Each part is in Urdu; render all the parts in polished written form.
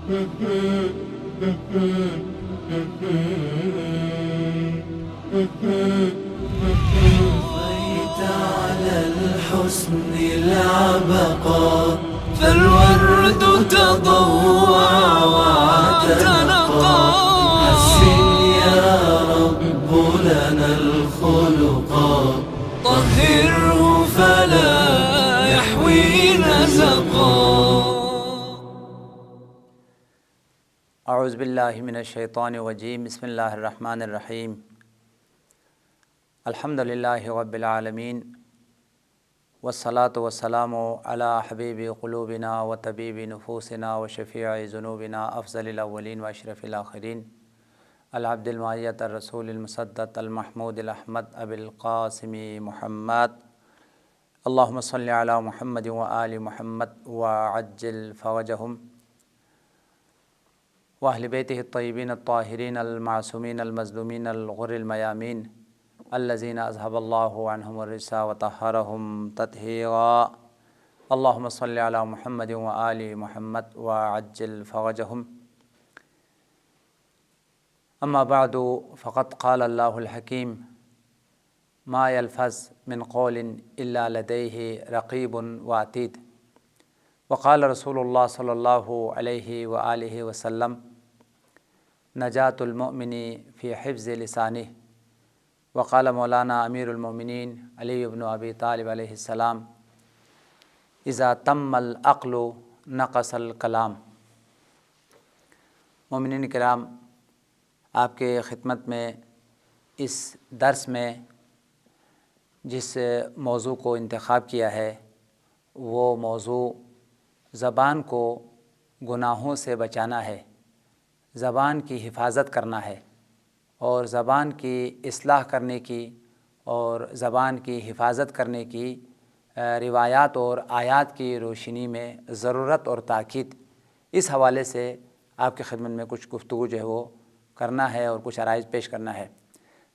طفيت على الحسن العبقى فالورد تضوع واعتنقى حسن يا رب لنا الخلقا طهره فلا يحوي نزقا. اعوذ باللہ من الشیطان الرجیم. بسم اللہ الرحمن الرحیم. الحمد للہ رب العالمین والصلاة والسلام علی حبیب قلوبنا و طبیب نفوسنا و شفیع ذنوبنا افضل الاولین و اشرف الاخرین العبد المعیت الرسول المصدق المحمود الاحمد ابی القاسم محمد. اللہم صلی علی محمد و آل محمد وعجل فرجہم واہل بیتہ الطیبین الطاہرین المعصومین المظلومین الغر المیامین الذین اذہب اللہ عنہم الرجس وطہرہم تطہیرا. اللہم صلی علی محمد و آل محمد وعجل فرجہم. اما بعد فقد قال اللہ الحکیم ما یلفظ من قول الا لدیہ رقیب وعتید. وقال رسول اللہ صلی اللہ علیہ وآلہ وسلم نجات المؤمن فی حفظ لسانہ. وقال مولانا امیر المؤمنین علی بن ابی طالب علیہ السلام اذا تم العقل نقص الکلام. مومنین کرام، آپ کے خدمت میں اس درس میں جس موضوع کو انتخاب کیا ہے وہ موضوع زبان کو گناہوں سے بچانا ہے، زبان کی حفاظت کرنا ہے، اور زبان کی اصلاح کرنے کی اور زبان کی حفاظت کرنے کی روایات اور آیات کی روشنی میں ضرورت اور تاکید، اس حوالے سے آپ کی خدمت میں کچھ گفتگو جو ہے وہ کرنا ہے اور کچھ عرائض پیش کرنا ہے.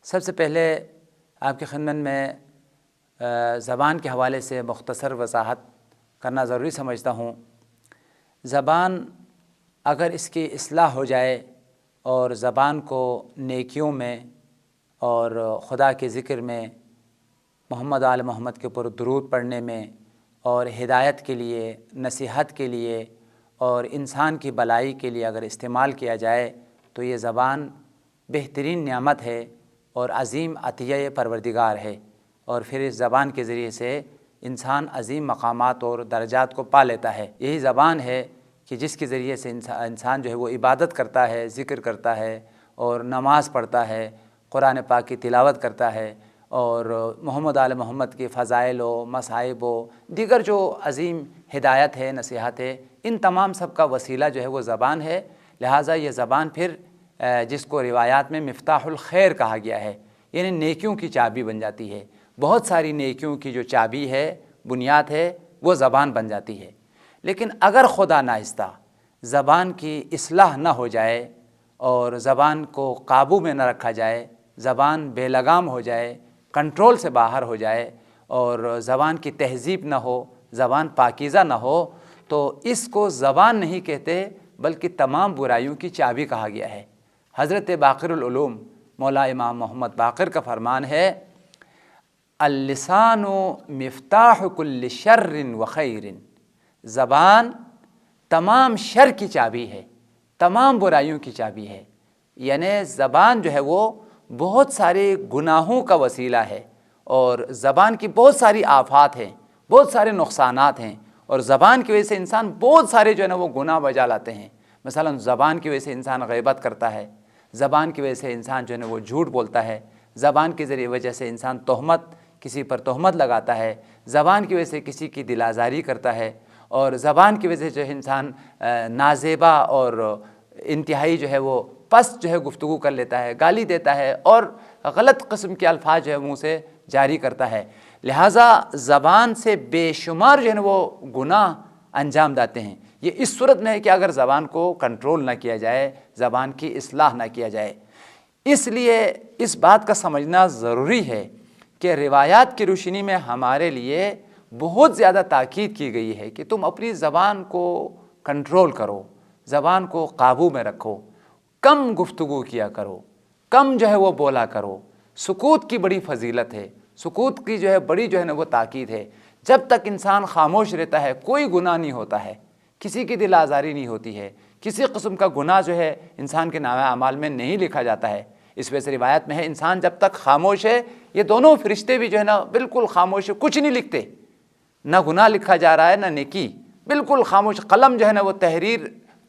سب سے پہلے آپ کی خدمت میں زبان کے حوالے سے مختصر وضاحت کرنا ضروری سمجھتا ہوں. زبان اگر اس کی اصلاح ہو جائے اور زبان کو نیکیوں میں اور خدا کے ذکر میں، محمد آل محمد کے اوپر درود پڑھنے میں اور ہدایت کے لیے، نصیحت کے لیے اور انسان کی بلائی کے لیے اگر استعمال کیا جائے تو یہ زبان بہترین نعمت ہے اور عظیم عطیہ پروردگار ہے، اور پھر اس زبان کے ذریعے سے انسان عظیم مقامات اور درجات کو پا لیتا ہے. یہی زبان ہے کہ جس کے ذریعے سے انسان جو ہے وہ عبادت کرتا ہے، ذکر کرتا ہے اور نماز پڑھتا ہے، قرآن پاک کی تلاوت کرتا ہے، اور محمد آل محمد کے فضائل و مصائب و دیگر جو عظیم ہدایت ہے، نصیحت ہے، ان تمام سب کا وسیلہ جو ہے وہ زبان ہے. لہٰذا یہ زبان پھر جس کو روایات میں مفتاح الخیر کہا گیا ہے، یعنی نیکیوں کی چابی بن جاتی ہے. بہت ساری نیکیوں کی جو چابی ہے، بنیاد ہے، وہ زبان بن جاتی ہے. لیکن اگر خدا ناخواستہ زبان کی اصلاح نہ ہو جائے اور زبان کو قابو میں نہ رکھا جائے، زبان بے لگام ہو جائے، کنٹرول سے باہر ہو جائے اور زبان کی تہذیب نہ ہو، زبان پاکیزہ نہ ہو، تو اس کو زبان نہیں کہتے بلکہ تمام برائیوں کی چابی کہا گیا ہے. حضرت باقر العلوم مولا امام محمد باقر کا فرمان ہے اللسان مفتاح کل شر و خیر. زبان تمام شر کی چابی ہے، تمام برائیوں کی چابی ہے. یعنی زبان جو ہے وہ بہت سارے گناہوں کا وسیلہ ہے، اور زبان کی بہت ساری آفات ہیں، بہت سارے نقصانات ہیں، اور زبان کی وجہ سے انسان بہت سارے جو ہے نا وہ گناہ بجا لاتے ہیں. مثلا زبان کی وجہ سے انسان غیبت کرتا ہے، زبان کی وجہ سے انسان جو ہے نا وہ جھوٹ بولتا ہے، زبان کے ذریعے وجہ سے انسان کسی پر تہمت لگاتا ہے، زبان کی وجہ سے کسی کی دل آزاری کرتا ہے، اور زبان کی وجہ سے جو ہے انسان نازیبا اور انتہائی جو ہے وہ پست جو ہے گفتگو کر لیتا ہے، گالی دیتا ہے اور غلط قسم کے الفاظ جو ہے منہ سے جاری کرتا ہے. لہٰذا زبان سے بے شمار جو ہے وہ گناہ انجام دیتے ہیں. یہ اس صورت میں ہے کہ اگر زبان کو کنٹرول نہ کیا جائے، زبان کی اصلاح نہ کیا جائے. اس لیے اس بات کا سمجھنا ضروری ہے کہ روایات کی روشنی میں ہمارے لیے بہت زیادہ تاکید کی گئی ہے کہ تم اپنی زبان کو کنٹرول کرو، زبان کو قابو میں رکھو، کم گفتگو کیا کرو، کم جو ہے وہ بولا کرو۔ سکوت کی بڑی فضیلت ہے، سکوت کی جو ہے بڑی جو ہے نا وہ تاکید ہے۔ جب تک انسان خاموش رہتا ہے کوئی گناہ نہیں ہوتا ہے، کسی کی دل آزاری نہیں ہوتی ہے، کسی قسم کا گناہ جو ہے انسان کے نامہ اعمال میں نہیں لکھا جاتا ہے۔ اس وجہ سے روایت میں ہے انسان جب تک خاموش ہے، یہ دونوں فرشتے بھی جو ہے نا بالکل خاموش ہے، کچھ نہیں لکھتے، نہ گناہ لکھا جا رہا ہے نہ نیکی، بالکل خاموش۔ قلم جو ہے نا وہ تحریر،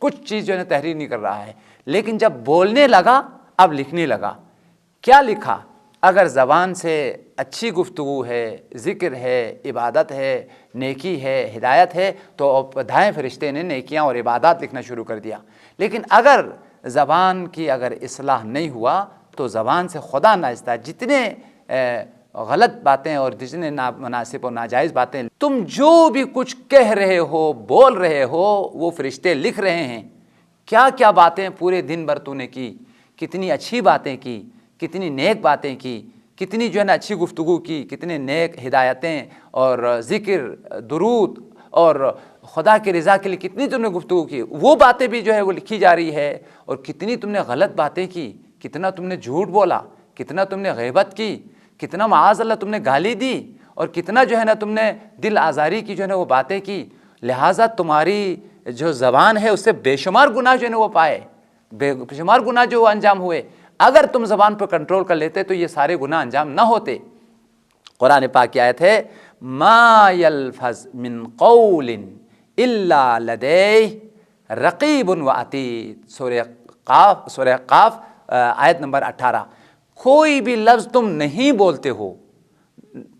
کچھ چیز جو ہے نا تحریر نہیں کر رہا ہے۔ لیکن جب بولنے لگا اب لکھنے لگا۔ کیا لکھا؟ اگر زبان سے اچھی گفتگو ہے، ذکر ہے، عبادت ہے، نیکی ہے، ہدایت ہے، تو دائیں فرشتے نے نیکیاں اور عبادات لکھنا شروع کر دیا۔ لیکن اگر زبان کی اگر اصلاح نہیں ہوا تو زبان سے خدا ناخواستہ جتنے غلط باتیں اور جتنے نامناسب اور ناجائز باتیں تم جو بھی کچھ کہہ رہے ہو، بول رہے ہو، وہ فرشتے لکھ رہے ہیں۔ کیا کیا باتیں پورے دن بھر تو نے کی، کتنی اچھی باتیں کی، کتنی نیک باتیں کی، کتنی جو ہے نا اچھی گفتگو کی، کتنے نیک ہدایتیں اور ذکر، درود اور خدا کی رضا کے لیے کتنی تم نے گفتگو کی، وہ باتیں بھی جو ہے وہ لکھی جا رہی ہے۔ اور کتنی تم نے غلط باتیں کی، کتنا تم نے جھوٹ بولا، کتنا تم نے غیبت کی، کتنا معاذ اللہ تم نے گالی دی، اور کتنا جو ہے نا تم نے دل آزاری کی جو ہے نا وہ باتیں کی۔ لہٰذا تمہاری جو زبان ہے اس سے بے شمار گناہ جو ہے نا وہ پائے، بے شمار گناہ جو وہ انجام ہوئے۔ اگر تم زبان پر کنٹرول کر لیتے تو یہ سارے گناہ انجام نہ ہوتے۔ قرآن پاک کی آیت ہے ما یلفظ من قول الا لدیہ رقیب وعتید، سورہ قاف آیت نمبر 18۔ کوئی بھی لفظ تم نہیں بولتے ہو،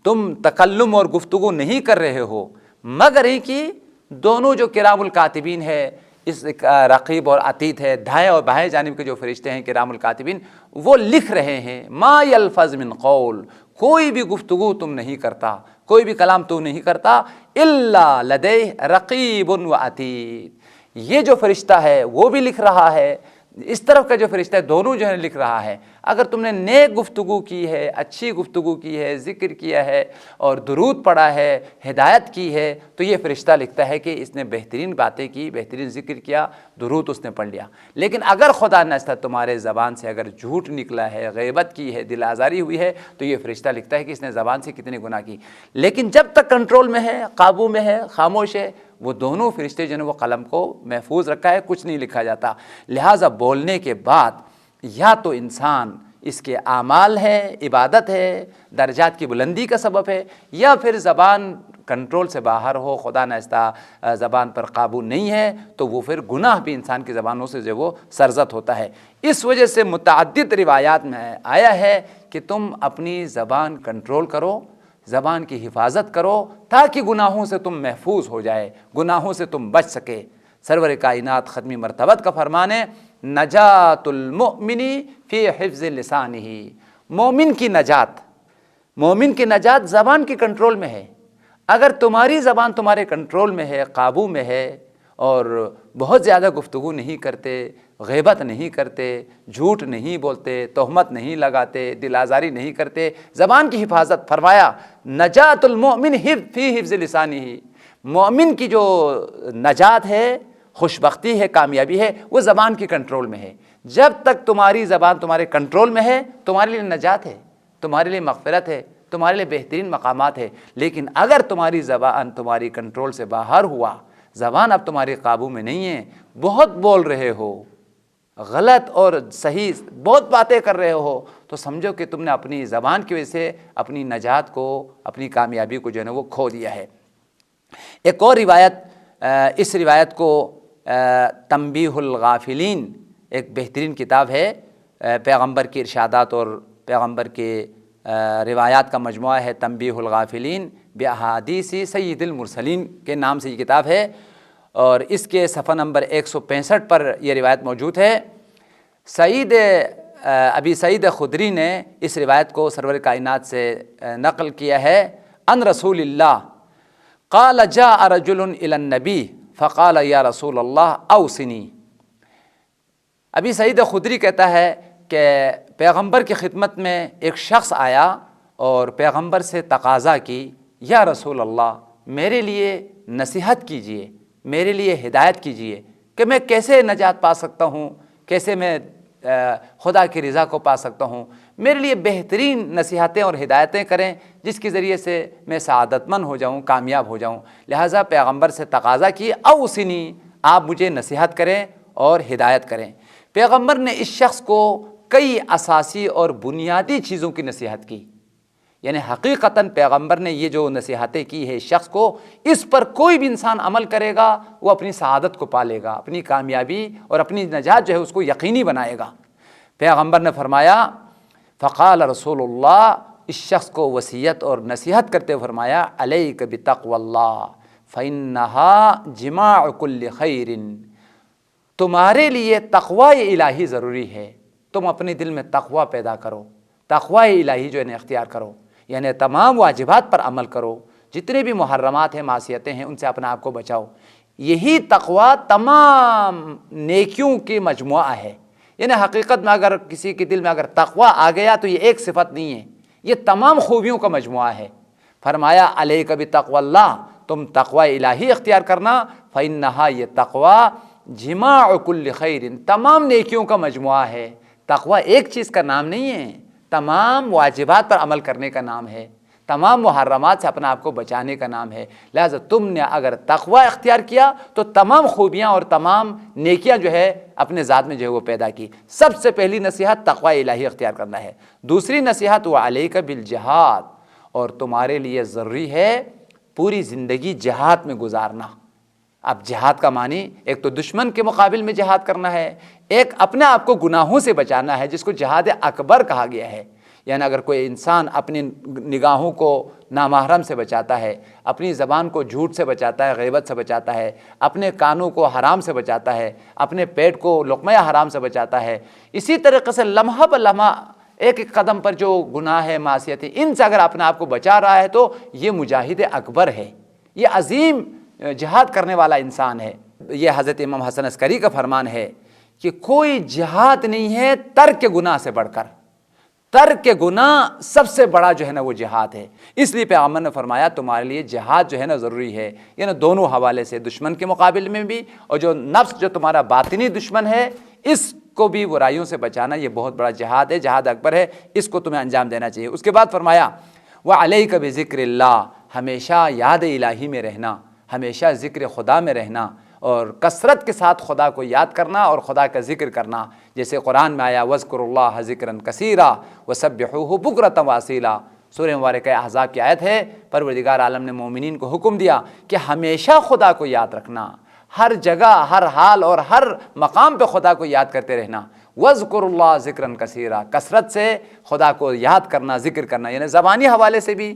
تم تکلم اور گفتگو نہیں کر رہے ہو، مگر یہ کہ دونوں جو کرام الکاتبین ہے، اس رقیب اور عتید ہے، دائیں اور بائیں جانب کے جو فرشتے ہیں کرام الکاتبین، وہ لکھ رہے ہیں۔ ما یلفظ من قول، کوئی بھی گفتگو تم نہیں کرتا، کوئی بھی کلام تو نہیں کرتا، الا لدیہ رقیب وعتید، یہ جو فرشتہ ہے وہ بھی لکھ رہا ہے، اس طرف کا جو فرشتہ ہے دونوں جو ہے لکھ رہا ہے۔ اگر تم نے نیک گفتگو کی ہے، اچھی گفتگو کی ہے، ذکر کیا ہے اور درود پڑھا ہے، ہدایت کی ہے، تو یہ فرشتہ لکھتا ہے کہ اس نے بہترین باتیں کی، بہترین ذکر کیا، درود اس نے پڑھ لیا۔ لیکن اگر خدا نخواستہ تمہارے زبان سے اگر جھوٹ نکلا ہے، غیبت کی ہے، دل آزاری ہوئی ہے، تو یہ فرشتہ لکھتا ہے کہ اس نے زبان سے کتنے گناہ کی۔ لیکن جب تک کنٹرول میں ہے، قابو میں ہے، خاموش ہے، وہ دونوں فرشتے جو ہیں وہ قلم کو محفوظ رکھا ہے، کچھ نہیں لکھا جاتا۔ لہٰذا بولنے کے بعد یا تو انسان اس کے اعمال ہے، عبادت ہے، درجات کی بلندی کا سبب ہے، یا پھر زبان کنٹرول سے باہر ہو، خدا نخواستہ زبان پر قابو نہیں ہے، تو وہ پھر گناہ بھی انسان کی زبانوں سے جو وہ سرزد ہوتا ہے۔ اس وجہ سے متعدد روایات میں آیا ہے کہ تم اپنی زبان کنٹرول کرو، زبان کی حفاظت کرو، تاکہ گناہوں سے تم محفوظ ہو جائے، گناہوں سے تم بچ سکے۔ سرور کائنات ختمی مرتبت کا فرمان ہے نجات المؤمن فی حفظ لسانہ، مومن کی نجات زبان کی کنٹرول میں ہے۔ اگر تمہاری زبان تمہارے کنٹرول میں ہے، قابو میں ہے، اور بہت زیادہ گفتگو نہیں کرتے، غیبت نہیں کرتے، جھوٹ نہیں بولتے، تہمت نہیں لگاتے، دل آزاری نہیں کرتے، زبان کی حفاظت، فرمایا نجات المؤمن فی حفظ لسانہ، مومن کی جو نجات ہے، خوش بختی ہے، کامیابی ہے، وہ زبان کی کنٹرول میں ہے۔ جب تک تمہاری زبان تمہارے کنٹرول میں ہے تمہارے لیے نجات ہے، تمہارے لیے مغفرت ہے، تمہارے لیے بہترین مقامات ہے۔ لیکن اگر تمہاری زبان تمہاری کنٹرول سے باہر ہوا، زبان اب تمہارے قابو میں نہیں ہے، بہت بول رہے ہو، غلط اور صحیح بہت باتیں کر رہے ہو، تو سمجھو کہ تم نے اپنی زبان کی وجہ سے اپنی نجات کو، اپنی کامیابی کو جو ہے نا وہ کھو دیا ہے۔ ایک اور روایت، اس روایت کو تنبیہ الغافلین ایک بہترین کتاب ہے، پیغمبر کی ارشادات اور پیغمبر کے روایات کا مجموعہ ہے، تنبیہ الغافلین باحادیث سید المرسلین کے نام سے یہ کتاب ہے، اور اس کے صفحہ نمبر 165 پر یہ روایت موجود ہے۔ ابی سعید خدری نے اس روایت کو سرور کائنات سے نقل کیا ہے، ان رسول اللہ قال جاء رجل الى النبی فقال یا رسول اللہ اوصنی۔ ابی سعید خدری کہتا ہے کہ پیغمبر کی خدمت میں ایک شخص آیا اور پیغمبر سے تقاضا کی، یا رسول اللہ میرے لیے نصیحت کیجئے، میرے لیے ہدایت کیجئے، کہ میں کیسے نجات پا سکتا ہوں، کیسے میں خدا کی رضا کو پا سکتا ہوں، میرے لیے بہترین نصیحتیں اور ہدایتیں کریں جس کے ذریعے سے میں سعادت مند ہو جاؤں، کامیاب ہو جاؤں۔ لہٰذا پیغمبر سے تقاضا کی اوصنی، آپ مجھے نصیحت کریں اور ہدایت کریں۔ پیغمبر نے اس شخص کو کئی اساسی اور بنیادی چیزوں کی نصیحت کی، یعنی حقیقتاً پیغمبر نے یہ جو نصیحتیں کی ہے اس شخص کو، اس پر کوئی بھی انسان عمل کرے گا وہ اپنی سعادت کو پالے گا، اپنی کامیابی اور اپنی نجات جو ہے اس کو یقینی بنائے گا۔ پیغمبر نے فرمایا، فقال رسول اللہ، اس شخص کو وصیت اور نصیحت کرتے ہوئے فرمایا، علیک بتقوی اللہ فإنہا جماع کل خیر، تمہارے لیے تقوی الہی ضروری ہے، تم اپنے دل میں تقوی پیدا کرو، تقوی الہی جو ہے اختیار کرو، یعنی تمام واجبات پر عمل کرو، جتنے بھی محرمات ہیں، معصیتیں ہیں، ان سے اپنے آپ کو بچاؤ۔ یہی تقوی تمام نیکیوں کی مجموعہ ہے، یعنی حقیقت میں اگر کسی کے دل میں اگر تقوی آ گیا تو یہ ایک صفت نہیں ہے، یہ تمام خوبیوں کا مجموعہ ہے۔ فرمایا علیک بتقوی اللہ، تم تقوی الہی اختیار کرنا، فإنہا، یہ تقوی جماع کل خیر، تمام نیکیوں کا مجموعہ ہے۔ تقوی ایک چیز کا نام نہیں ہے، تمام واجبات پر عمل کرنے کا نام ہے، تمام محرمات سے اپنا آپ کو بچانے کا نام ہے۔ لہٰذا تم نے اگر تقوی اختیار کیا تو تمام خوبیاں اور تمام نیکیاں جو ہے اپنے ذات میں جو ہے وہ پیدا کی۔ سب سے پہلی نصیحت تقوی الہی اختیار کرنا ہے۔ دوسری نصیحت وعلیک بالجہاد، اور تمہارے لیے ضروری ہے پوری زندگی جہاد میں گزارنا۔ اب جہاد کا معنی ایک تو دشمن کے مقابل میں جہاد کرنا ہے، ایک اپنے آپ کو گناہوں سے بچانا ہے جس کو جہاد اکبر کہا گیا ہے۔ یعنی اگر کوئی انسان اپنی نگاہوں کو نامحرم سے بچاتا ہے، اپنی زبان کو جھوٹ سے بچاتا ہے، غیبت سے بچاتا ہے، اپنے کانوں کو حرام سے بچاتا ہے، اپنے پیٹ کو لقمہ حرام سے بچاتا ہے، اسی طریقے سے لمحہ بہ لمحہ ایک ایک قدم پر جو گناہ ہے، معصیتیں، ان سے اگر اپنے آپ کو بچا رہا ہے تو یہ مجاہد اکبر ہے، یہ عظیم جہاد کرنے والا انسان ہے۔ یہ حضرت امام حسن عسکری کا فرمان ہے کہ کوئی جہاد نہیں ہے ترک گناہ سے بڑھ کر، ترک گناہ سب سے بڑا جو ہے نا وہ جہاد ہے۔ اس لیے پیغمبر نے فرمایا تمہارے لیے جہاد جو ہے نا ضروری ہے، یعنی دونوں حوالے سے، دشمن کے مقابل میں بھی، اور جو نفس جو تمہارا باطنی دشمن ہے اس کو بھی برائیوں سے بچانا، یہ بہت بڑا جہاد ہے، جہاد اکبر ہے، اس کو تمہیں انجام دینا چاہیے۔ اس کے بعد فرمایا وعلیک بذکر اللہ، ہمیشہ یاد الہی میں رہنا، ہمیشہ ذکر خدا میں رہنا، اور کثرت کے ساتھ خدا کو یاد کرنا اور خدا کا ذکر کرنا، جیسے قرآن میں آیا وَاذْكُرُوا اللَّهَ ذِكْرًا كَثِيرًا وَسَبِّحُوهُ بُكْرَةً وَأَصِيلًا۔ سورہ مبارکہ احزاب کی آیت ہے، پروردگار عالم نے مومنین کو حکم دیا کہ ہمیشہ خدا کو یاد رکھنا، ہر جگہ، ہر حال اور ہر مقام پہ خدا کو یاد کرتے رہنا۔ وَاذْكُرُوا اللَّهَ ذِكْرًا كَثِيرًا، کثرت سے خدا کو یاد کرنا، ذکر کرنا، یعنی زبانی حوالے سے بھی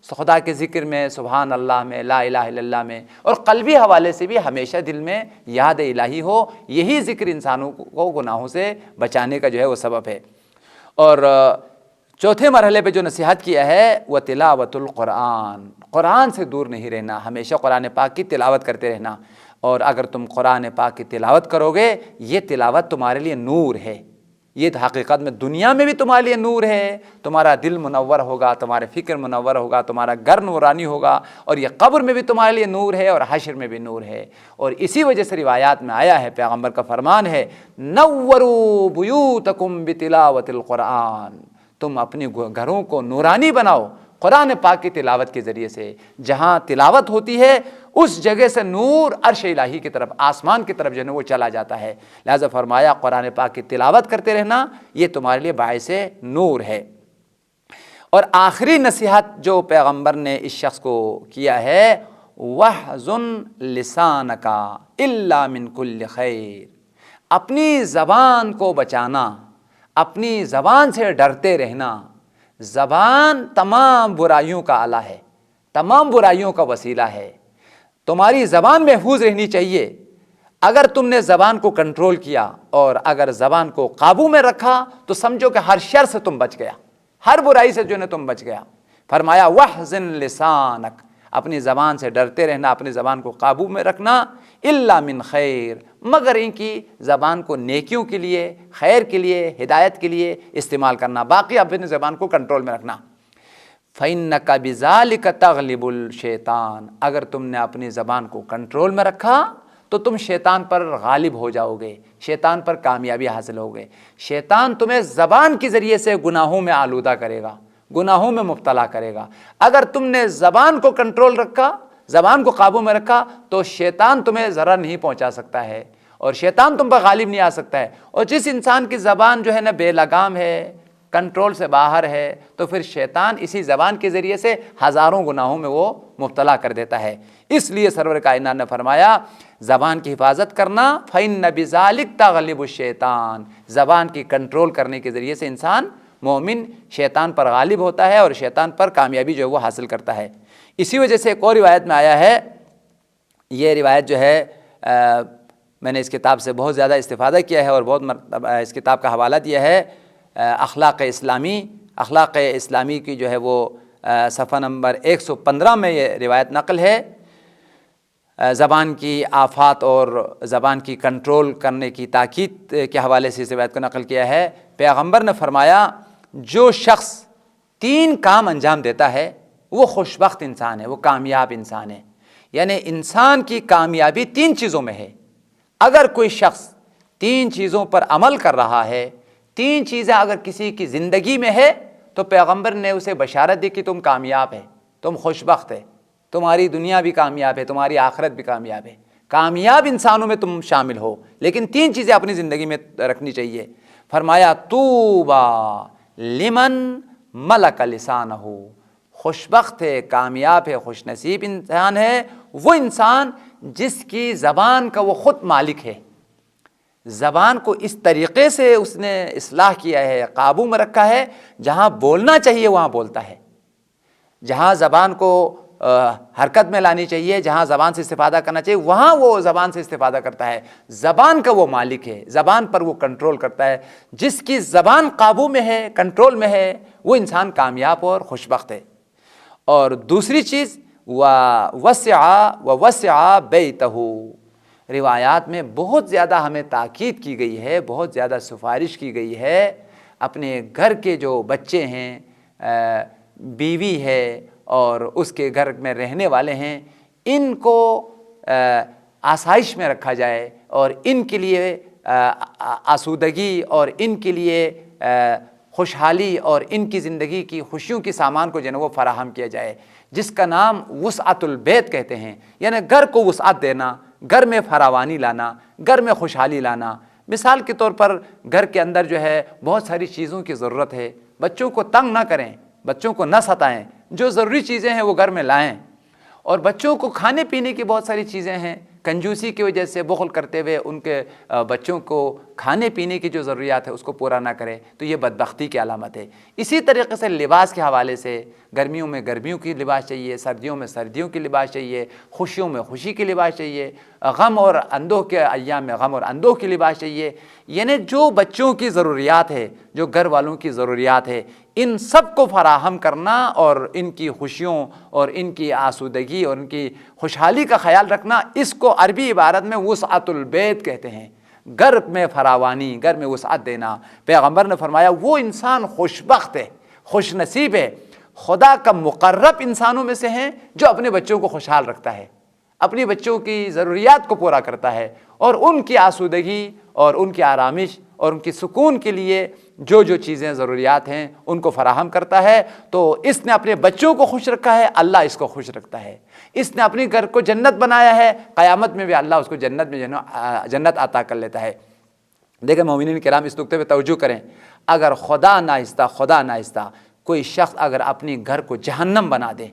خدا کے ذکر میں، سبحان اللہ میں، لا الہ الا اللہ میں، اور قلبی حوالے سے بھی ہمیشہ دل میں یاد الہی ہو۔ یہی ذکر انسانوں کو گناہوں سے بچانے کا جو ہے وہ سبب ہے۔ اور چوتھے مرحلے پہ جو نصیحت کیا ہے وہ تلاوت القرآن، قرآن سے دور نہیں رہنا، ہمیشہ قرآن پاک کی تلاوت کرتے رہنا۔ اور اگر تم قرآن پاک کی تلاوت کرو گے، یہ تلاوت تمہارے لیے نور ہے، یہ حقیقت میں دنیا میں بھی تمہارے لیے نور ہے، تمہارا دل منور ہوگا، تمہارے فکر منور ہوگا، تمہارا گھر نورانی ہوگا، اور یہ قبر میں بھی تمہارے لیے نور ہے اور حشر میں بھی نور ہے۔ اور اسی وجہ سے روایات میں آیا ہے، پیغمبر کا فرمان ہے، نوروا بیوتکم بتلاوت القرآن، تم اپنی گھروں کو نورانی بناؤ قرآن پاک کی تلاوت کے ذریعے سے۔ جہاں تلاوت ہوتی ہے اس جگہ سے نور عرش الہی کی طرف، آسمان کی طرف جو ہے وہ چلا جاتا ہے۔ لہذا فرمایا قرآن پاک کی تلاوت کرتے رہنا، یہ تمہارے لیے باعث نور ہے۔ اور آخری نصیحت جو پیغمبر نے اس شخص کو کیا ہے، وَاحْزُنْ لِسَانَكَ إِلَّا مِنْ كُلِّ خَيْرٍ، اپنی زبان کو بچانا، اپنی زبان سے ڈرتے رہنا۔ زبان تمام برائیوں کا آلہ ہے، تمام برائیوں کا وسیلہ ہے، تمہاری زبان محفوظ رہنی چاہیے۔ اگر تم نے زبان کو کنٹرول کیا اور اگر زبان کو قابو میں رکھا تو سمجھو کہ ہر شر سے تم بچ گیا، ہر برائی سے جو ہے تم بچ گیا۔ فرمایا وَاحْزِنْ لِسَانَكَ، اپنی زبان سے ڈرتے رہنا، اپنی زبان کو قابو میں رکھنا، الا من خیر، مگر ان کی زبان کو نیکیوں کے لیے، خیر کے لیے، ہدایت کے لیے استعمال کرنا، باقی اپنی زبان کو کنٹرول میں رکھنا۔ فَإِنَّكَ بِذَلِكَ تَغْلِبُ الشَّيْطَانَ، اگر تم نے اپنی زبان کو کنٹرول میں رکھا تو تم شیطان پر غالب ہو جاؤ گے، شیطان پر کامیابی حاصل ہوگے۔ شیطان تمہیں زبان کے ذریعے سے گناہوں میں آلودہ کرے گا، گناہوں میں مبتلا کرے گا۔ اگر تم نے زبان کو کنٹرول رکھا، زبان کو قابو میں رکھا، تو شیطان تمہیں ضرر نہیں پہنچا سکتا ہے اور شیطان تم پر غالب نہیں آ سکتا ہے۔ اور جس انسان کی زبان جو ہے نا بے لگام ہے، کنٹرول سے باہر ہے، تو پھر شیطان اسی زبان کے ذریعے سے ہزاروں گناہوں میں وہ مبتلا کر دیتا ہے۔ اس لیے سرور کائنات نے فرمایا زبان کی حفاظت کرنا، فَإِنَّ بِذَلِكَ تَغْلِبُ الشَّيْطَانِ، زبان کی کنٹرول کرنے کے ذریعے سے انسان مومن شیطان پر غالب ہوتا ہے اور شیطان پر کامیابی جو ہے وہ حاصل کرتا ہے۔ اسی وجہ سے ایک اور روایت میں آیا ہے، یہ روایت جو ہے میں نے اس کتاب سے بہت زیادہ استفادہ کیا ہے اور بہت مرتبہ اس کتاب کا حوالہ دیا ہے، اخلاق اسلامی کی جو ہے وہ صفحہ نمبر 115 میں یہ روایت نقل ہے۔ زبان کی آفات اور زبان کی کنٹرول کرنے کی تاکید کے حوالے سے اس روایت کو نقل کیا ہے۔ پیغمبر نے فرمایا جو شخص 3 کام انجام دیتا ہے وہ خوش بخت انسان ہے، وہ کامیاب انسان ہے۔ یعنی انسان کی کامیابی 3 چیزوں میں ہے۔ اگر کوئی شخص 3 چیزوں پر عمل کر رہا ہے، 3 چیزیں اگر کسی کی زندگی میں ہے، تو پیغمبر نے اسے بشارت دی کہ تم کامیاب ہے، تم خوش بخت ہے، تمہاری دنیا بھی کامیاب ہے، تمہاری آخرت بھی کامیاب ہے۔ کامیاب انسانوں میں تم شامل ہو، لیکن 3 چیزیں اپنی زندگی میں رکھنی چاہیے۔ فرمایا طوبی لمن ملک لسانہ، خوش بخت ہے، کامیاب ہے، خوش نصیب انسان ہے وہ انسان جس کی زبان کا وہ خود مالک ہے، زبان کو اس طریقے سے اس نے اصلاح کیا ہے، قابو میں رکھا ہے، جہاں بولنا چاہیے وہاں بولتا ہے، جہاں زبان کو حرکت میں لانی چاہیے، جہاں زبان سے استفادہ کرنا چاہیے وہاں وہ زبان سے استفادہ کرتا ہے، زبان کا وہ مالک ہے، زبان پر وہ کنٹرول کرتا ہے۔ جس کی زبان قابو میں ہے، کنٹرول میں ہے، وہ انسان کامیاب اور خوش بخت ہے۔ اور دوسری چیز وَوَسِعَ بَيْتَهُ، روایات میں بہت زیادہ ہمیں تاکید کی گئی ہے، بہت زیادہ سفارش کی گئی ہے اپنے گھر کے جو بچے ہیں، بیوی ہے اور اس کے گھر میں رہنے والے ہیں، ان کو آسائش میں رکھا جائے اور ان کے لیے آسودگی اور ان کے لیے خوشحالی اور ان کی زندگی کی خوشیوں کے سامان کو جو ہے وہ فراہم کیا جائے، جس کا نام وسعت البیت کہتے ہیں۔ یعنی گھر کو وسعت دینا، گھر میں فراوانی لانا، گھر میں خوشحالی لانا۔ مثال کے طور پر گھر کے اندر جو ہے بہت ساری چیزوں کی ضرورت ہے، بچوں کو تنگ نہ کریں، بچوں کو نہ ستائیں، جو ضروری چیزیں ہیں وہ گھر میں لائیں۔ اور بچوں کو کھانے پینے کی بہت ساری چیزیں ہیں، کنجوسی کی وجہ سے بخل کرتے ہوئے ان کے بچوں کو کھانے پینے کی جو ضروریات ہے اس کو پورا نہ کرے، تو یہ بدبختی کی علامت ہے۔ اسی طریقے سے لباس کے حوالے سے گرمیوں میں گرمیوں کی لباس چاہیے، سردیوں میں سردیوں کی لباس چاہیے، خوشیوں میں خوشی کی لباس چاہیے، غم اور اندوہ کے ایام میں غم اور اندوہ کی لباس چاہیے۔ یعنی جو بچوں کی ضروریات ہے، جو گھر والوں کی ضروریات ہے، ان سب کو فراہم کرنا اور ان کی خوشیوں اور ان کی آسودگی اور ان کی خوشحالی کا خیال رکھنا، اس کو عربی عبارت میں وسعت البیت کہتے ہیں۔ گھر میں فراوانی، گھر میں وسعت دینا۔ پیغمبر نے فرمایا وہ انسان خوش بخت ہے، خوش نصیب ہے، خدا کا مقرب انسانوں میں سے ہیں جو اپنے بچوں کو خوشحال رکھتا ہے، اپنی بچوں کی ضروریات کو پورا کرتا ہے اور ان کی آسودگی اور ان کی آرامش اور ان کی سکون کے لیے جو جو چیزیں ضروریات ہیں ان کو فراہم کرتا ہے۔ تو اس نے اپنے بچوں کو خوش رکھا ہے، اللہ اس کو خوش رکھتا ہے۔ اس نے اپنے گھر کو جنت بنایا ہے، قیامت میں بھی اللہ اس کو جنت میں جنت عطا کر لیتا ہے۔ دیکھیں مومنین کرام، اس نقطے پہ توجہ کریں، اگر خدا ناخواستہ کوئی شخص اگر اپنی گھر کو جہنم بنا دے،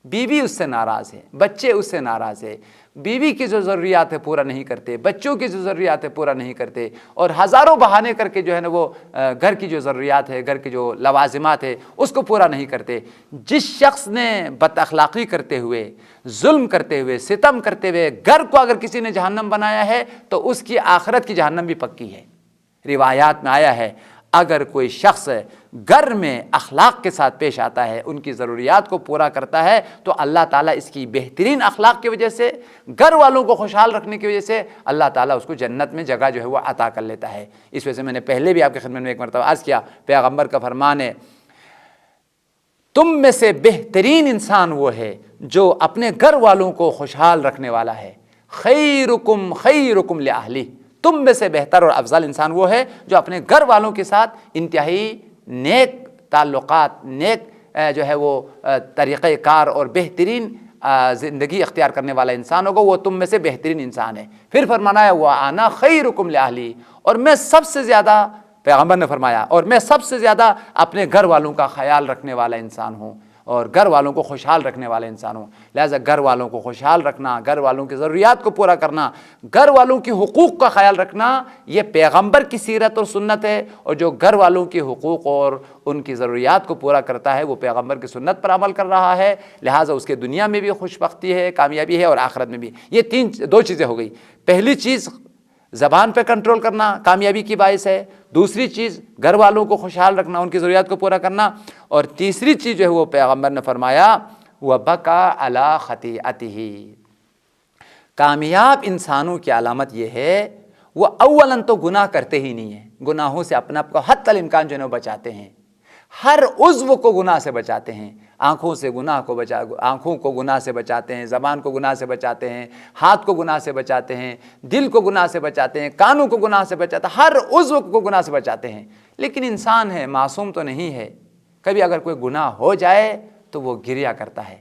بیوی اس سے ناراض ہے، بچے اس سے ناراض ہے، بیوی کی جو ضروریات ہے پورا نہیں کرتے، بچوں کی جو ضروریات ہے پورا نہیں کرتے، اور ہزاروں بہانے کر کے جو ہے نا وہ گھر کی جو ضروریات ہے، گھر کی جو لوازمات ہے اس کو پورا نہیں کرتے۔ جس شخص نے بد اخلاقی کرتے ہوئے، ظلم کرتے ہوئے، ستم کرتے ہوئے گھر کو اگر کسی نے جہنم بنایا ہے تو اس کی آخرت کی جہنم بھی پکی ہے۔ روایات میں آیا ہے اگر کوئی شخص گھر میں اخلاق کے ساتھ پیش آتا ہے، ان کی ضروریات کو پورا کرتا ہے، تو اللہ تعالیٰ اس کی بہترین اخلاق کی وجہ سے، گھر والوں کو خوشحال رکھنے کی وجہ سے اللہ تعالیٰ اس کو جنت میں جگہ جو ہے وہ عطا کر لیتا ہے۔ اس وجہ سے میں نے پہلے بھی آپ کی خدمت میں ایک مرتبہ عرض کیا، پیغمبر کا فرمان ہے تم میں سے بہترین انسان وہ ہے جو اپنے گھر والوں کو خوشحال رکھنے والا ہے، خیرکم خیرکم لأہلہ، تم میں سے بہتر اور افضل انسان وہ ہے جو اپنے گھر والوں کے ساتھ انتہائی نیک تعلقات، نیک جو ہے وہ طریقہ کار اور بہترین زندگی اختیار کرنے والا انسان ہوگا، وہ تم میں سے بہترین انسان ہے۔ پھر فرمانا ہے وَأَنَا خَيْرُكُمْ لِأَهْلِي، اور میں سب سے زیادہ، پیغمبر نے فرمایا، اور میں سب سے زیادہ اپنے گھر والوں کا خیال رکھنے والا انسان ہوں اور گھر والوں کو خوشحال رکھنے والا انسان ہوں۔ لہٰذا گھر والوں کو خوشحال رکھنا، گھر والوں کی ضروریات کو پورا کرنا، گھر والوں کی حقوق کا خیال رکھنا، یہ پیغمبر کی سیرت اور سنت ہے، اور جو گھر والوں کی حقوق اور ان کی ضروریات کو پورا کرتا ہے وہ پیغمبر کی سنت پر عمل کر رہا ہے، لہٰذا اس کے دنیا میں بھی خوش بختی ہے، کامیابی ہے، اور آخرت میں بھی۔ یہ دو چیزیں ہو گئی۔ پہلی چیز زبان پہ کنٹرول کرنا کامیابی کی باعث ہے، دوسری چیز گھر والوں کو خوشحال رکھنا، ان کی ضروریات کو پورا کرنا، اور تیسری چیز جو ہے وہ پیغمبر نے فرمایا وَبَكَى عَلَى خَطِيئَتِهِ، کامیاب انسانوں کی علامت یہ ہے وہ اولاً تو گناہ کرتے ہی نہیں ہیں، گناہوں سے اپنے آپ کو حتی الامکان جو ہے بچاتے ہیں، ہر عضو کو گناہ سے بچاتے ہیں، آنکھوں کو گناہ سے بچاتے ہیں، زبان کو گناہ سے بچاتے ہیں، ہاتھ کو گناہ سے بچاتے ہیں، دل کو گناہ سے بچاتے ہیں، کانوں کو گناہ سے بچاتے ہیں، ہر عضو کو گناہ سے بچاتے ہیں۔ لیکن انسان ہے، معصوم تو نہیں ہے، کبھی اگر کوئی گناہ ہو جائے تو وہ گریہ کرتا ہے،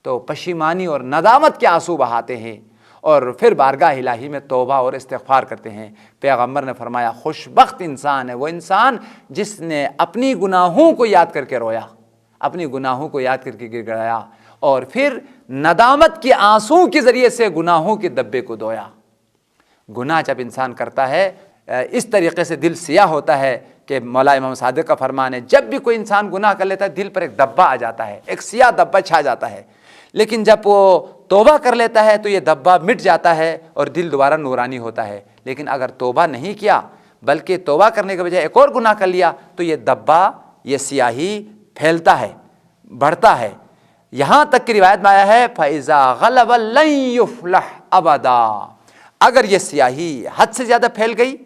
تو پشیمانی اور ندامت کے آنسو بہاتے ہیں، اور پھر بارگاہ الہی میں توبہ اور استغفار کرتے ہیں۔ پیغمبر نے فرمایا خوشبخت انسان ہے وہ انسان جس نے اپنی گناہوں کو یاد کر کے رویا، اپنی گناہوں کو یاد کر کے گڑگڑایا، اور پھر ندامت کے آنسو کے ذریعے سے گناہوں کے دبے کو دھویا۔ گناہ جب انسان کرتا ہے اس طریقے سے دل سیاہ ہوتا ہے کہ مولا امام صادق کا فرمان ہے جب بھی کوئی انسان گناہ کر لیتا ہے دل پر ایک دبا آ جاتا ہے، ایک سیاہ دبا چھا جاتا ہے، لیکن جب وہ توبہ کر لیتا ہے تو یہ دبا مٹ جاتا ہے اور دل دوبارہ نورانی ہوتا ہے۔ لیکن اگر توبہ نہیں کیا بلکہ توبہ کرنے کے بجائے ایک اور گناہ کر لیا تو یہ دبا، یہ سیاہی پھیلتا ہے، بڑھتا ہے، یہاں تک کہ روایت میں آیا ہے فَإِذَا غَلَبَ لَن يُفْلَحْ أَبَدًا، اگر یہ سیاہی حد سے زیادہ پھیل گئی،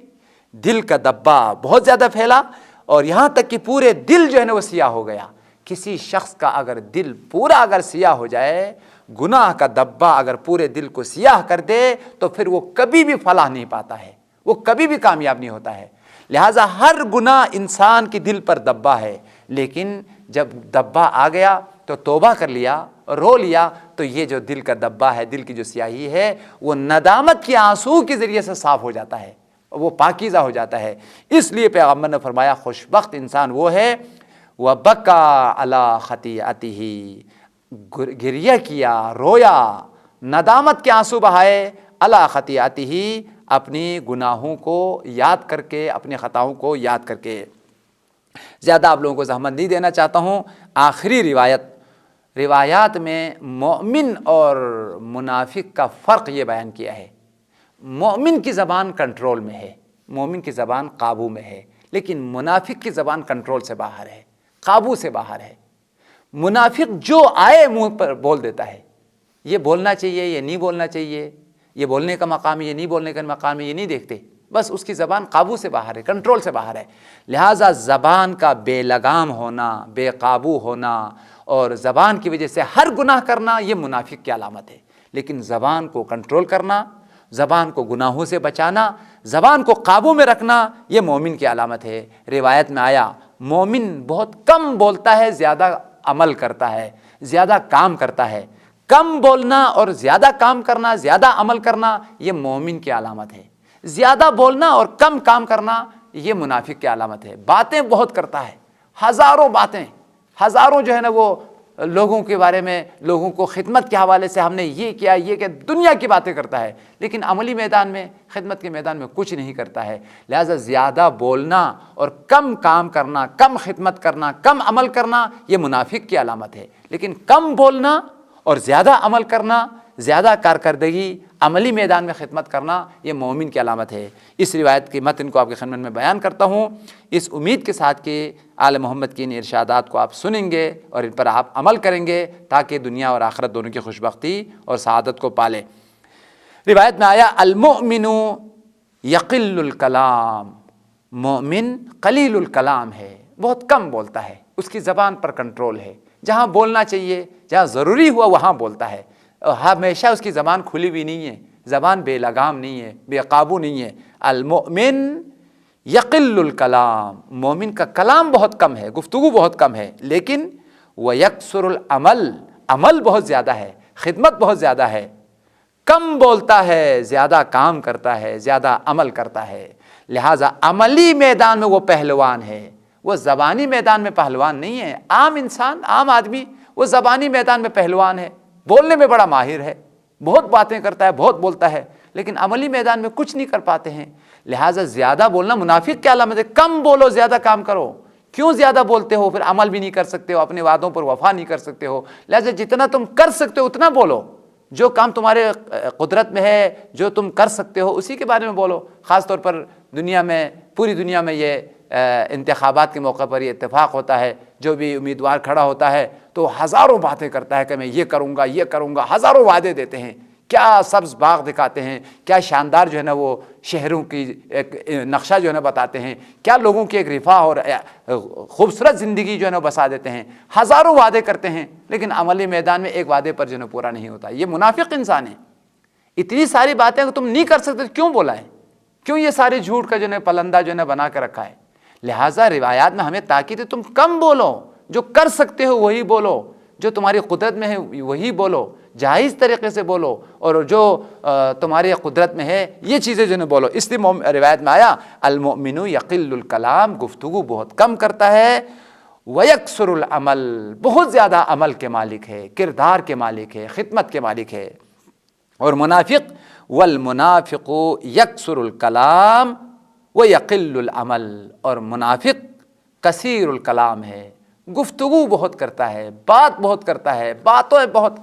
دل کا دبا بہت زیادہ پھیلا اور یہاں تک کہ پورے دل جو ہے نا وہ سیاہ ہو گیا۔ کسی شخص کا اگر دل پورا اگر سیاہ ہو جائے، گناہ کا دبا اگر پورے دل کو سیاہ کر دے تو پھر وہ کبھی بھی فلاح نہیں پاتا ہے، وہ کبھی بھی کامیاب نہیں ہوتا ہے۔ لہٰذا ہر گناہ انسان کے دل پر دبا ہے، لیکن جب دبا آ گیا تو توبہ کر لیا، رو لیا، تو یہ جو دل کا دبا ہے، دل کی جو سیاہی ہے، وہ ندامت کے آنسو کے ذریعے سے صاف ہو جاتا ہے، وہ پاکیزہ ہو جاتا ہے۔ اس لیے پیغمبر نے فرمایا خوشبخت انسان وہ ہے وَبَكَى عَلَى خَطِيئَتِهِ، گریہ کیا، رویا، ندامت کے آنسو بہائے، عَلَى خَطِيئَتِهِ، اپنی گناہوں کو یاد کر کے، اپنی خطاؤں کو یاد کر کے۔ زیادہ آپ لوگوں کو زحمت نہیں دینا چاہتا ہوں، آخری روایات میں مومن اور منافق کا فرق یہ بیان کیا ہے۔ مومن کی زبان کنٹرول میں ہے، مومن کی زبان قابو میں ہے، لیکن منافق کی زبان کنٹرول سے باہر ہے، قابو سے باہر ہے۔ منافق جو آئے منہ پر بول دیتا ہے، یہ بولنا چاہیے، یہ نہیں بولنا چاہیے، یہ بولنے کا مقام ہے، یہ نہیں بولنے کا مقام ہے، یہ نہیں دیکھتے، بس اس کی زبان قابو سے باہر ہے، کنٹرول سے باہر ہے۔ لہٰذا زبان کا بے لگام ہونا، بے قابو ہونا اور زبان کی وجہ سے ہر گناہ کرنا یہ منافق کی علامت ہے، لیکن زبان کو کنٹرول کرنا، زبان کو گناہوں سے بچانا، زبان کو قابو میں رکھنا یہ مومن کی علامت ہے۔ روایت میں آیا مومن بہت کم بولتا ہے، زیادہ عمل کرتا ہے، زیادہ کام کرتا ہے۔ کم بولنا اور زیادہ کام کرنا، زیادہ عمل کرنا یہ مومن کی علامت ہے۔ زیادہ بولنا اور کم کام کرنا یہ منافق کی علامت ہے۔ باتیں بہت کرتا ہے، ہزاروں باتیں، ہزاروں جو ہے نا وہ لوگوں کے بارے میں، لوگوں کو خدمت کے حوالے سے ہم نے یہ کیا، یہ کہ دنیا کی باتیں کرتا ہے، لیکن عملی میدان میں، خدمت کے میدان میں کچھ نہیں کرتا ہے۔ لہٰذا زیادہ بولنا اور کم کام کرنا، کم خدمت کرنا، کم عمل کرنا یہ منافق کی علامت ہے، لیکن کم بولنا اور زیادہ عمل کرنا، زیادہ کارکردگی عملی میدان میں خدمت کرنا یہ مومن کی علامت ہے۔ اس روایت کی متن کو آپ کے خدمت میں بیان کرتا ہوں، اس امید کے ساتھ کہ آل محمد کی ان ارشادات کو آپ سنیں گے اور ان پر آپ عمل کریں گے تاکہ دنیا اور آخرت دونوں کی خوشبختی اور سعادت کو پالیں۔ روایت میں آیا المؤمن یقل الکلام، مومن قلیل الکلام ہے، بہت کم بولتا ہے، اس کی زبان پر کنٹرول ہے، جہاں بولنا چاہیے، جہاں ضروری ہوا وہاں بولتا ہے، ہمیشہ اس کی زبان کھلی ہوئی نہیں ہے، زبان بے لگام نہیں ہے، بے قابو نہیں ہے۔ المؤمن یقل الکلام، مومن کا کلام بہت کم ہے، گفتگو بہت کم ہے، لیکن وہ یکثر العمل، عمل بہت زیادہ ہے، خدمت بہت زیادہ ہے، کم بولتا ہے، زیادہ کام کرتا ہے، زیادہ عمل کرتا ہے۔ لہٰذا عملی میدان میں وہ پہلوان ہے، وہ زبانی میدان میں پہلوان نہیں ہے۔ عام انسان، عام آدمی وہ زبانی میدان میں پہلوان ہے، بولنے میں بڑا ماہر ہے، بہت باتیں کرتا ہے، بہت بولتا ہے، لیکن عملی میدان میں کچھ نہیں کر پاتے ہیں۔ لہٰذا زیادہ بولنا منافق کی علامت ہے۔ کم بولو، زیادہ کام کرو۔ کیوں زیادہ بولتے ہو؟ پھر عمل بھی نہیں کر سکتے ہو، اپنے وعدوں پر وفا نہیں کر سکتے ہو۔ لہٰذا جتنا تم کر سکتے ہو اتنا بولو، جو کام تمہارے قدرت میں ہے، جو تم کر سکتے ہو اسی کے بارے میں بولو۔ خاص طور پر دنیا میں، پوری دنیا میں یہ انتخابات کے موقع پر یہ اتفاق ہوتا ہے، جو بھی امیدوار کھڑا ہوتا ہے تو ہزاروں باتیں کرتا ہے کہ میں یہ کروں گا، یہ کروں گا، ہزاروں وعدے دیتے ہیں، کیا سبز باغ دکھاتے ہیں، کیا شاندار جو ہے نا وہ شہروں کی ایک نقشہ جو ہے نا بتاتے ہیں، کیا لوگوں کی ایک رفاہ اور خوبصورت زندگی جو ہے نا بسا دیتے ہیں، ہزاروں وعدے کرتے ہیں، لیکن عملی میدان میں ایک وعدے پر جو ہے نا پورا نہیں ہوتا۔ یہ منافق انسان ہے۔ اتنی ساری باتیں کہ تم نہیں کر سکتے، کیوں بولا ہے؟ کیوں یہ سارے جھوٹ کا جو ہے پلندہ جو ہے نا بنا کے رکھا ہے؟ لہٰذا روایات میں ہمیں تاکید ہے، تم کم بولو، جو کر سکتے ہو وہی بولو، جو تمہاری قدرت میں ہے وہی بولو، جائز طریقے سے بولو، اور جو تمہاری قدرت میں ہے یہ چیزیں جو ہے بولو۔ اس لیے روایت میں آیا المؤمن یقل الکلام، گفتگو بہت کم کرتا ہے، ویکثر العمل، بہت زیادہ عمل کے مالک ہے، کردار کے مالک ہے، خدمت کے مالک ہے۔ اور منافق والمنافق یکثر الکلام ویقل العمل، اور منافق کثیر الکلام ہے، گفتگو بہت کرتا ہے، بات بہت کرتا ہے، باتوں بہت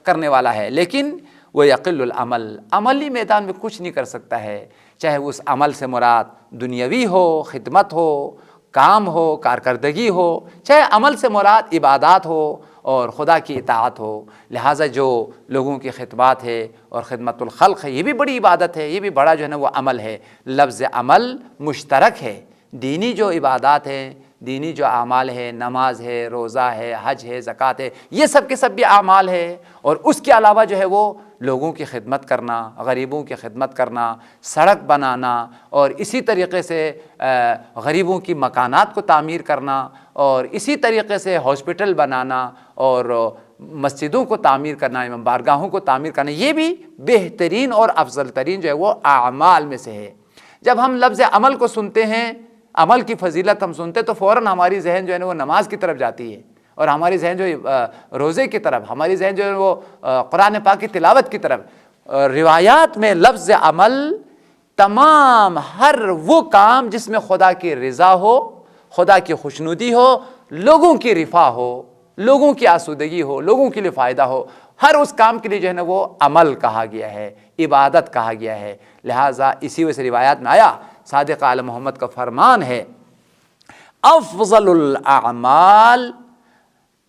کرنے والا ہے، لیکن وہ یقل العمل، عملی میدان میں کچھ نہیں کر سکتا ہے، چاہے اس عمل سے مراد دنیاوی ہو، خدمت ہو، کام ہو، کارکردگی ہو، چاہے عمل سے مراد عبادات ہو اور خدا کی اطاعت ہو۔ لہٰذا جو لوگوں کی خدمات ہے اور خدمت الخلق ہے، یہ بھی بڑی عبادت ہے، یہ بھی بڑا جو ہے نا وہ عمل ہے۔ لفظ عمل مشترک ہے، دینی جو عبادات ہیں، دینی جو اعمال ہے، نماز ہے، روزہ ہے، حج ہے، زکوٰۃ ہے، یہ سب کے سب بھی اعمال ہے، اور اس کے علاوہ جو ہے وہ لوگوں کی خدمت کرنا، غریبوں کی خدمت کرنا، سڑک بنانا، اور اسی طریقے سے غریبوں کی مکانات کو تعمیر کرنا، اور اسی طریقے سے ہاسپٹل بنانا اور مسجدوں کو تعمیر کرنا، امام بارگاہوں کو تعمیر کرنا، یہ بھی بہترین اور افضل ترین جو ہے وہ اعمال میں سے ہے۔ جب ہم لفظ عمل کو سنتے ہیں، عمل کی فضیلت ہم سنتے تو فوراً ہماری ذہن جو ہے نا وہ نماز کی طرف جاتی ہے، اور ہماری ذہن جو روزے کی طرف، ہماری ذہن جو ہے وہ قرآن پاک کی تلاوت کی طرف۔ روایات میں لفظ عمل تمام ہر وہ کام جس میں خدا کی رضا ہو، خدا کی خوشنودی ہو، لوگوں کی رفاہ ہو، لوگوں کی آسودگی ہو، لوگوں کے لیے فائدہ ہو، ہر اس کام کے لیے جو ہے نا وہ عمل کہا گیا ہے، عبادت کہا گیا ہے۔ لہٰذا اسی وجہ سے روایات میں آیا، صادق آل محمد کا فرمان ہے، افضل الاعمال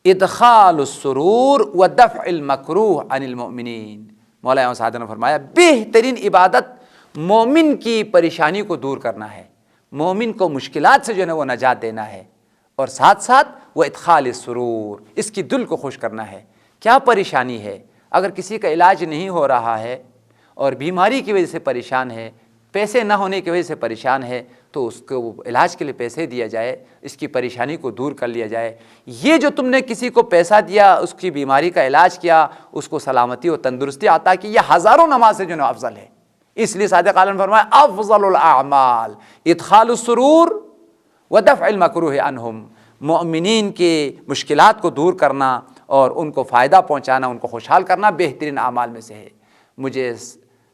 ادخال السرور ودفع المکروہ عن المؤمنین۔ مولانا سعد نے فرمایا بہترین عبادت مومن کی پریشانی کو دور کرنا ہے، مومن کو مشکلات سے جو ہے نا وہ نجات دینا ہے، اور ساتھ ساتھ وہ ادخال السرور، اس کی دل کو خوش کرنا ہے۔ کیا پریشانی ہے؟ اگر کسی کا علاج نہیں ہو رہا ہے اور بیماری کی وجہ سے پریشان ہے، پیسے نہ ہونے کی وجہ سے پریشان ہے، تو اس کو علاج کے لیے پیسے دیا جائے، اس کی پریشانی کو دور کر لیا جائے۔ یہ جو تم نے کسی کو پیسہ دیا، اس کی بیماری کا علاج کیا، اس کو سلامتی اور تندرستی عطا کی، یہ ہزاروں نماز سے جو ہے افضل ہے۔ اس لیے صادق عالم نے فرمایا افضل الاعمال ادخال السرور ودفع المکروہ عنہم، مومنین کی مشکلات کو دور کرنا اور ان کو فائدہ پہنچانا، ان کو خوشحال کرنا بہترین اعمال میں سے ہے۔ مجھے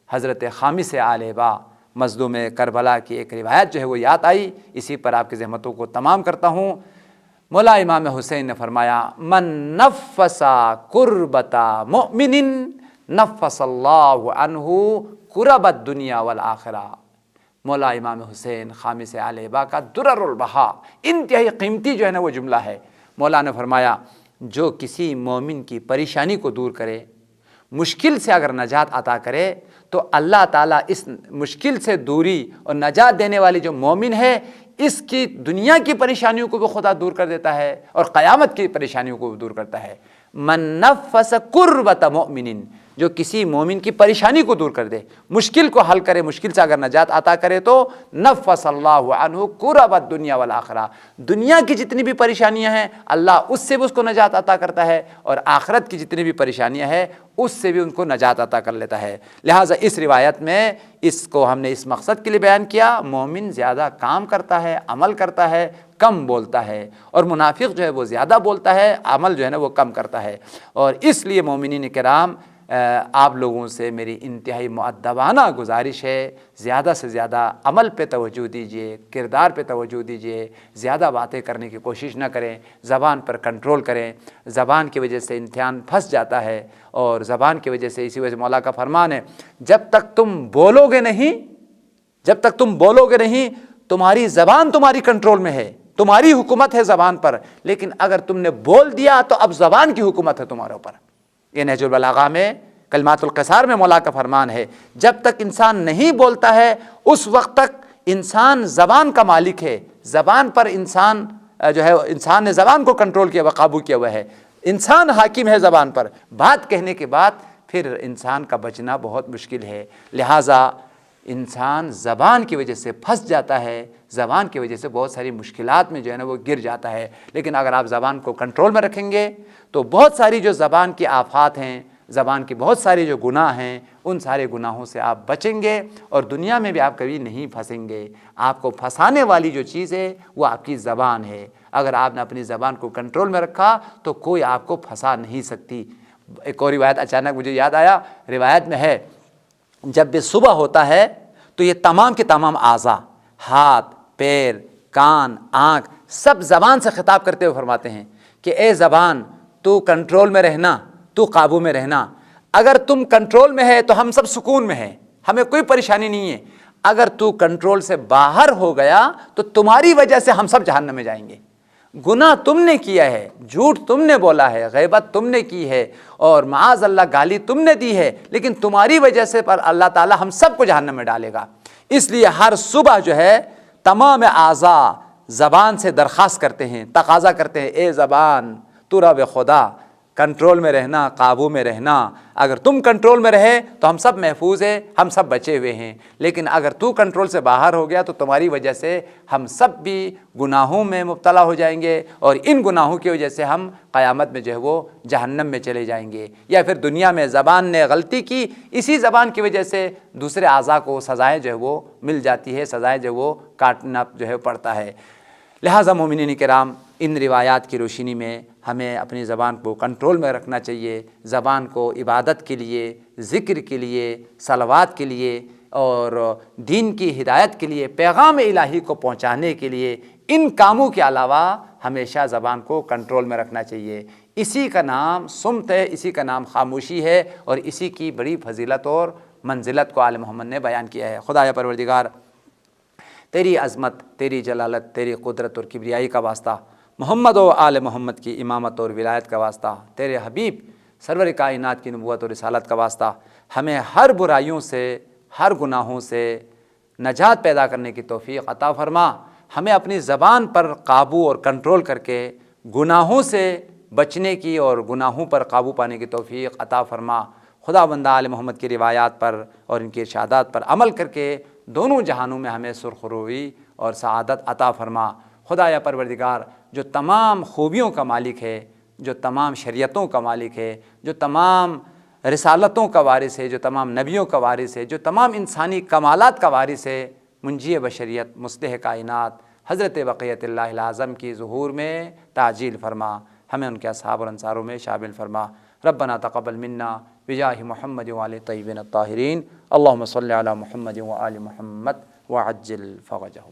حضرت خامس آل ہبہ مظلوم کربلا کی ایک روایت جو ہے وہ یاد آئی، اسی پر آپ کی زحمتوں کو تمام کرتا ہوں۔ مولا امام حسین نے فرمایا من نفس کربۃ مؤمن نفس اللہ عنہ کرب الدنیا والآخرہ۔ مولا امام حسین خامس آل ہبہ کا درر البہا، انتہائی قیمتی جو ہے نا وہ جملہ ہے۔ مولا نے فرمایا جو کسی مومن کی پریشانی کو دور کرے، مشکل سے اگر نجات عطا کرے، تو اللہ تعالیٰ اس مشکل سے دوری اور نجات دینے والی جو مومن ہے، اس کی دنیا کی پریشانیوں کو بھی خدا دور کر دیتا ہے اور قیامت کی پریشانیوں کو بھی دور کرتا ہے۔ من نفس کربۃ مؤمن، جو کسی مومن کی پریشانی کو دور کر دے، مشکل کو حل کرے، مشکل سے اگر نجات عطا کرے تو نفس اللہ عنہ کرب الدنیا والآخرہ، دنیا کی جتنی بھی پریشانیاں ہیں اللہ اس سے بھی اس کو نجات عطا کرتا ہے، اور آخرت کی جتنی بھی پریشانیاں ہیں اس سے بھی ان کو نجات عطا کر لیتا ہے۔ لہٰذا اس روایت میں اس کو ہم نے اس مقصد کے لیے بیان کیا، مومن زیادہ کام کرتا ہے، عمل کرتا ہے، کم بولتا ہے، اور منافق جو ہے وہ زیادہ بولتا ہے، عمل جو ہے نا وہ کم کرتا ہے۔ اور اس لیے مومنین کرام آپ لوگوں سے میری انتہائی مؤدبانہ گزارش ہے، زیادہ سے زیادہ عمل پہ توجہ دیجیے، کردار پہ توجہ دیجیے، زیادہ باتیں کرنے کی کوشش نہ کریں، زبان پر کنٹرول کریں۔ زبان کی وجہ سے امتحان پھنس جاتا ہے، اور زبان کی وجہ سے، اسی وجہ سے مولا کا فرمان ہے جب تک تم بولو گے نہیں تمہاری زبان تمہاری کنٹرول میں ہے، تمہاری حکومت ہے زبان پر، لیکن اگر تم نے بول دیا تو اب زبان کی حکومت ہے تمہارے اوپر۔ یہ نہج البلاغہ میں کلمات القصار میں مولا کا فرمان ہے، جب تک انسان نہیں بولتا ہے اس وقت تک انسان زبان کا مالک ہے، زبان پر انسان جو ہے، انسان نے زبان کو کنٹرول کیا ہوا، قابو کیا ہوا ہے، انسان حاکم ہے زبان پر۔ بات کہنے کے بعد پھر انسان کا بچنا بہت مشکل ہے، لہٰذا انسان زبان کی وجہ سے پھنس جاتا ہے، زبان کی وجہ سے بہت ساری مشکلات میں جو ہے نا وہ گر جاتا ہے۔ لیکن اگر آپ زبان کو کنٹرول میں رکھیں گے تو بہت ساری جو زبان کی آفات ہیں، زبان کی بہت ساری جو گناہ ہیں، ان سارے گناہوں سے آپ بچیں گے، اور دنیا میں بھی آپ کبھی نہیں پھنسیں گے۔ آپ کو پھنسانے والی جو چیز ہے وہ آپ کی زبان ہے، اگر آپ نے اپنی زبان کو کنٹرول میں رکھا تو کوئی آپ کو پھنسا نہیں سکتی۔ ایک اور روایت اچانک مجھے یاد آیا، روایت میں ہے جب بھی صبح ہوتا ہے تو یہ تمام کے تمام اعضاء، ہاتھ، پیر، کان، آنکھ، سب زبان سے خطاب کرتے ہوئے فرماتے ہیں کہ اے زبان تو کنٹرول میں رہنا، تو قابو میں رہنا۔ اگر تم کنٹرول میں ہے تو ہم سب سکون میں ہیں، ہمیں کوئی پریشانی نہیں ہے، اگر تو کنٹرول سے باہر ہو گیا تو تمہاری وجہ سے ہم سب جہنم میں جائیں گے۔ گناہ تم نے کیا ہے، جھوٹ تم نے بولا ہے، غیبت تم نے کی ہے، اور معاذ اللہ گالی تم نے دی ہے، لیکن تمہاری وجہ سے پر اللہ تعالی ہم سب کو جہنم میں ڈالے گا۔ اس لیے ہر صبح جو ہے تمام اعضاء زبان سے درخواست کرتے ہیں، تقاضا کرتے ہیں، اے زبان تو رب خدا کنٹرول میں رہنا، قابو میں رہنا۔ اگر تم کنٹرول میں رہے تو ہم سب محفوظ ہیں، ہم سب بچے ہوئے ہیں، لیکن اگر تو کنٹرول سے باہر ہو گیا تو تمہاری وجہ سے ہم سب بھی گناہوں میں مبتلا ہو جائیں گے، اور ان گناہوں کی وجہ سے ہم قیامت میں جو ہے وہ جہنم میں چلے جائیں گے۔ یا پھر دنیا میں زبان نے غلطی کی، اسی زبان کی وجہ سے دوسرے اعضاء کو سزائیں جو ہے وہ مل جاتی ہے، سزائیں جو وہ کاٹنا جو ہے پڑتا ہے۔ لہٰذا مومنین کرام، ان روایات کی روشنی میں ہمیں اپنی زبان کو کنٹرول میں رکھنا چاہیے، زبان کو عبادت کے لیے، ذکر کے لیے، صلوات کے لیے، اور دین کی ہدایت کے لیے، پیغام الہی کو پہنچانے کے لیے، ان کاموں کے علاوہ ہمیشہ زبان کو کنٹرول میں رکھنا چاہیے۔ اسی کا نام صمت ہے، اسی کا نام خاموشی ہے، اور اسی کی بڑی فضیلت اور منزلت کو آل محمد نے بیان کیا ہے۔ خدایا پروردگار، تیری عظمت، تیری جلالت، تیری قدرت اور کبریائی کا واسطہ، محمد و آل محمد کی امامت اور ولایت کا واسطہ، تیرے حبیب سرور کائنات کی نبوت اور رسالت کا واسطہ، ہمیں ہر برائیوں سے، ہر گناہوں سے نجات پیدا کرنے کی توفیق عطا فرما۔ ہمیں اپنی زبان پر قابو اور کنٹرول کر کے گناہوں سے بچنے کی اور گناہوں پر قابو پانے کی توفیق عطا فرما۔ خدا بندہ آل محمد کی روایات پر اور ان کی ارشادات پر عمل کر کے دونوں جہانوں میں ہمیں سرخروئی اور سعادت عطا فرما۔ خدایا پروردگار، جو تمام خوبیوں کا مالک ہے، جو تمام شریعتوں کا مالک ہے، جو تمام رسالتوں کا وارث ہے، جو تمام نبیوں کا وارث ہے، جو تمام انسانی کمالات کا وارث ہے، منجی بشریت مصلح کائنات حضرت بقیت اللہ اعظم کی ظہور میں تعجیل فرما، ہمیں ان کے اصحاب اور انصاروں میں شامل فرما۔ ربنا تقبل منا بجاہ محمد وآل طیبین الطاہرین، اللہم صلی علی محمد وآل محمد وعجل فرجہم۔